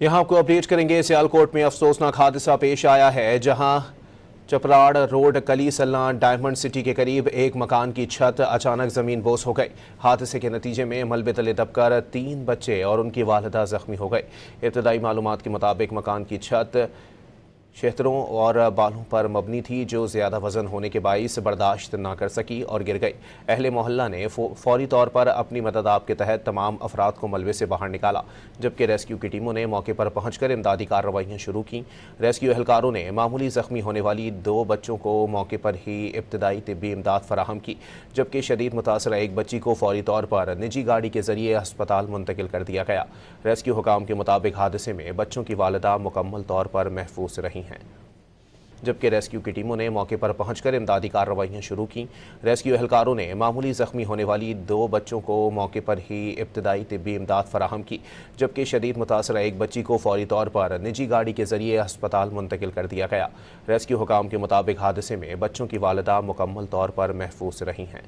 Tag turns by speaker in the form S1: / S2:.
S1: यहाँ आपको अपडेट करेंगे। सियालकोट में अफसोसनाक हादसा पेश आया है, जहां चपराड़ रोड कली सल्लान डायमंड सिटी के करीब एक मकान की छत अचानक जमीन बोस हो गई। हादसे के नतीजे में मलबे तले दबकर 3 बच्चे और उनकी वालिदा जख्मी हो गए। इब्तदाई मालूमात के मुताबिक मकान की छत शेतरों और बालों पर मबनी थी, जो ज़्यादा वज़न होने के बाइस बर्दाश्त ना कर सकी और गिर गई। अहले मोहल्ला ने फौरी तौर पर अपनी मदद आप के तहत तमाम अफराद को मलबे से बाहर निकाला, जबकि रेस्क्यू की टीमों ने मौके पर पहुंचकर इमदादी कार्रवाइयाँ शुरू की। रेस्क्यू एहलकारों ने मामूली ज़ख्मी होने वाली 2 बच्चों को मौके पर ही इब्तदाई तिब्बी इमदाद फराहम की, जबकि शदीद मुतासरा एक बच्ची को फौरी तौर पर निजी गाड़ी के जरिए अस्पताल मुंतकिल कर दिया गया। रेस्क्यू हुकाम के मुताबिक हादसे में बच्चों की वालिदा मुकम्मल तौर पर महफूज रही हैं, जबकि रेस्क्यू की टीमों ने मौके पर पहुंचकर इमदादी कार्रवाइयाँ शुरू की। रेस्क्यू एहलकारों ने मामूली ज़ख्मी होने वाली 2 बच्चों को मौके पर ही इब्तदाई तिब्बी इमदाद फराहम की, जबकि शदीद मुतासरा एक बच्ची को फौरी तौर पर निजी गाड़ी के जरिए अस्पताल मुंतकिल कर दिया गया। रेस्क्यू हुकाम के मुताबिक हादसे में बच्चों की वालिदा मुकम्मल तौर पर महफूज रही हैं।